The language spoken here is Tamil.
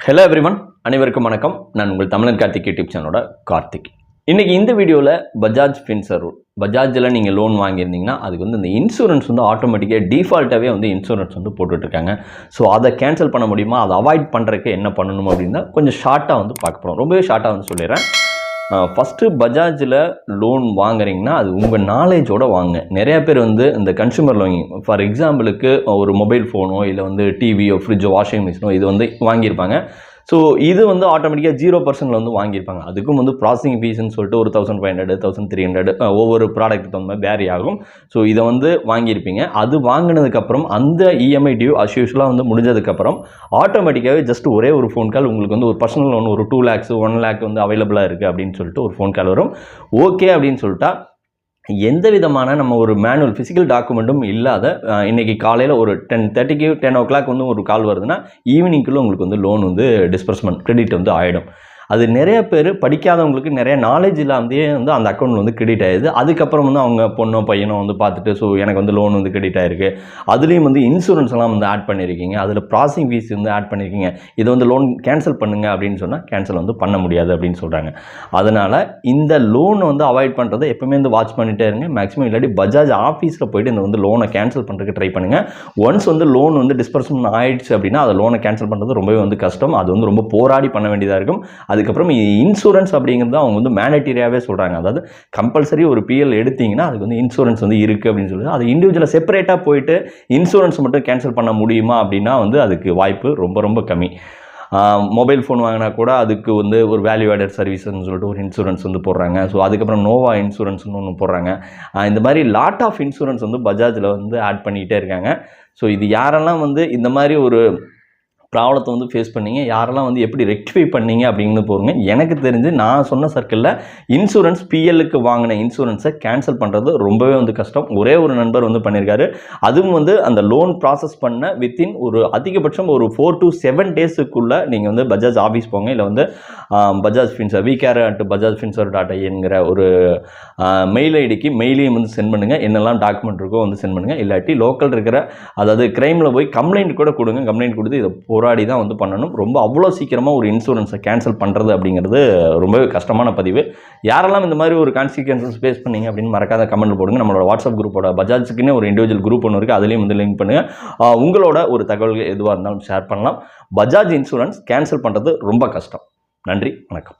ஹலோ எவ்ரிவன், அனைவருக்கும் வணக்கம். நான் உங்கள் தமிழன் கார்த்திக் யூடியூப் சேனலோட கார்த்திக். இன்றைக்கி இந்த வீடியோவில் பஜாஜ் ஃபின்சர்வ் பஜாஜில் நீங்கள் லோன் வாங்கியிருந்தீங்கன்னா அதுக்கு வந்து இந்த இன்சூரன்ஸ் வந்து ஆட்டோமேட்டிக்காக டிஃபால்ட்டாகவே வந்து இன்சூரன்ஸ் வந்து போட்டுட்ருக்காங்க. ஸோ அதை கேன்சல் பண்ண முடியுமா, அதை அவாய்ட் பண்ணுறதுக்கு என்ன பண்ணணும் அப்படின்னா கொஞ்சம் ஷார்ட்டாக வந்து பார்க்க போகிறோம். ரொம்பவே ஷார்ட்டாக வந்து சொல்லிடுறேன். ஃபஸ்ட்டு பஜாஜில் லோன் வாங்குறீங்கன்னா அது உங்கள் நாலேஜோடு வாங்க. நிறையா பேர் வந்து இந்த கன்சூமர் லோன், ஃபார் எக்ஸாம்பிளுக்கு ஒரு மொபைல் ஃபோனோ இல்லை வந்து டிவியோ ஃப்ரிட்ஜோ வாஷிங் மிஷினோ இது வந்து வாங்கியிருப்பாங்க. ஸோ இது வந்து ஆட்டோமேட்டிக்காக 0% வந்து வாங்கியிருப்பாங்க. அதுக்கும் வந்து ப்ராசஸிங் ஃபீஸ்ன்னு சொல்லிட்டு ஒரு 1500 1300 ஒவ்வொரு ப்ராடக்ட் தகுந்த மாதிரி வேரி ஆகும். ஸோ இதை வந்து வாங்கியிருப்பீங்க. அது வாங்கினதுக்கப்புறம் அந்த இஎம்ஐ டியூ அஸ்யூஷலாக வந்து முடிஞ்சதுக்கப்புறம் ஆட்டோமேட்டிக்காகவே ஜஸ்ட் ஒரே ஒரு ஃபோன் கால் உங்களுக்கு வந்து ஒரு பர்சனல் லோன் ஒரு 2 lakhs 1 lakh வந்து அவைலபிளாக இருக்குது அப்படின்னு சொல்லிட்டு ஒரு ஃபோன் கால் வரும். ஓகே அப்படின்னு சொல்லிட்டா எந்த விதமான நம்ம ஒரு மேனுவல் ஃபிசிக்கல் டாக்குமெண்ட்டும் இல்லாத இன்றைக்கி காலையில் ஒரு 10:30க்கு 10 o'clock வந்து ஒரு கால் வருதுன்னா ஈவினிங்குள்ளே உங்களுக்கு வந்து லோன் வந்து டிஸ்பர்ஸ்மெண்ட் கிரெடிட் வந்து ஆகிடும். அது நிறைய பேர் படிக்காதவங்களுக்கு நிறைய நாலேஜ் இல்லாமலே வந்து அந்த அக்கௌண்ட் வந்து கிரெடிட் ஆகிடுது. அதுக்கப்புறம் வந்து அவங்க பொண்ணோ பையனோ வந்து பார்த்துட்டு ஸோ எனக்கு வந்து லோன் வந்து கிரெடிட் ஆகிருக்கு, அதுலேயும் வந்து இன்சூரன்ஸ் எல்லாம் வந்து ஆட் பண்ணியிருக்கீங்க, அதில் ப்ராசஸிங் ஃபீஸ் வந்து ஆட் பண்ணியிருக்கீங்க, இதை வந்து லோன் கேன்சல் பண்ணுங்கள் அப்படின்னு சொன்னால் கேன்சல் வந்து பண்ண முடியாது அப்படின்னு சொல்கிறாங்க. அதனால் இந்த லோனை வந்து அவாய்ட் பண்ணுறதை எப்பவுமே வந்து வாட்ச் பண்ணிகிட்டே இருங்க. மேக்ஸிமம் இல்லாட்டி பஜாஜ் ஆஃபீஸில் போய்ட்டு இந்த வந்து லோனை கேன்சல் பண்ணுறதுக்கு ட்ரை பண்ணுங்கள். ஒன்ஸ் வந்து லோன் வந்து டிஸ்பர்ஸ்மெண்ட் ஆகிடுச்சு அப்படின்னா அதை லோனை கேன்சல் பண்ணுறது ரொம்பவே வந்து கஷ்டம். அது வந்து ரொம்ப போராடி பண்ண வேண்டியதாக இருக்கும். அதுக்கப்புறம் இன்சூரன்ஸ் அப்படிங்கிறது அவங்க வந்து மேண்டேட்டரியாகவே சொல்கிறாங்க. அதாவது கம்பல்சரி ஒரு பிஎல் எடுத்தீங்கன்னா அதுக்கு வந்து இன்சூரன்ஸ் வந்து இருக்குது அப்படின்னு சொல்லுது. அது இண்டிவிஜுவலாக செப்பரேட்டாக போயிட்டு இன்சூரன்ஸ் மட்டும் கேன்சல் பண்ண முடியுமா அப்படின்னா வந்து அதுக்கு வாய்ப்பு ரொம்ப ரொம்ப கம்மி. மொபைல் ஃபோன் வாங்கினா கூட அதுக்கு வந்து ஒரு வேல்யூ ஆடட் சர்வீஸ்ன்னு சொல்லிட்டு ஒரு இன்சூரன்ஸ் வந்து போடுறாங்க. ஸோ அதுக்கப்புறம் நோவா இன்சூரன்ஸ்னு ஒன்று போடுறாங்க. இந்த மாதிரி லாட் ஆஃப் இன்சூரன்ஸ் வந்து பஜாஜில் வந்து ஆட் பண்ணிக்கிட்டே இருக்காங்க. ஸோ இது யாரெல்லாம் வந்து இந்த மாதிரி ஒரு ப்ராப்ளத்தை வந்து ஃபேஸ் பண்ணீங்க, யாரெல்லாம் வந்து எப்படி ரெக்டிஃபை பண்ணீங்க அப்படின்னு போகிறீங்க. எனக்கு தெரிஞ்சு நான் சொன்ன சர்க்கிளில் இன்சூரன்ஸ் பிஎல்லுக்கு வாங்கின இன்சூரன்ஸை கேன்சல் பண்ணுறது ரொம்பவே வந்து கஷ்டம். ஒரே ஒரு நண்பர் வந்து பண்ணியிருக்காரு. அதுவும் வந்து அந்த லோன் ப்ராசஸ் பண்ண வித்தின் ஒரு அதிகபட்சம் ஒரு 4 to 7 daysக்குள்ளே நீங்கள் வந்து பஜாஜ் ஆஃபீஸ் போங்க, இல்லை வந்து பஜாஜ் ஃபின்சர் vcare@bajajfinserv.in ஒரு மெயில் ஐடிக்கு மெயிலையும் வந்து சென்ட் பண்ணுங்கள். என்னெல்லாம் டாக்குமெண்ட் இருக்கோ வந்து சென்ட் பண்ணுங்கள். இல்லாட்டி லோக்கல் இருக்கிற அதாவது கிரைமில் போய் கம்ப்ளைண்ட் கூட கொடுங்க. கம்ப்ளைண்ட் கொடுத்து இதை போராடி தான் வந்து பண்ணணும். ரொம்ப அவ்வளோ சீக்கிரமாக ஒரு இன்சூரன்ஸை கேன்சல் பண்ணுறது அப்படிங்கிறது ரொம்பவே கஷ்டமான பதிவு. யாரெல்லாம் இந்த மாதிரி ஒரு கான்சிக்வன்சஸ் ஃபேஸ் பண்ணீங்க அப்படின்னு மறக்காத கமெண்ட் போடுங்க. நம்மளோட வாட்ஸ்அப் குரூப்போட பஜாஜுக்குன்னு ஒரு இண்டிவிஜுவல் குரூப் ஒன்று இருக்குது, அதுலேயும் வந்து லிங்க் பண்ணுங்கள். உங்களோட ஒரு தகவல்கள் எதுவாக இருந்தாலும் ஷேர் பண்ணலாம். பஜாஜ் இன்சூரன்ஸ் கேன்சல் பண்ணுறது ரொம்ப கஷ்டம். நன்றி, வணக்கம்.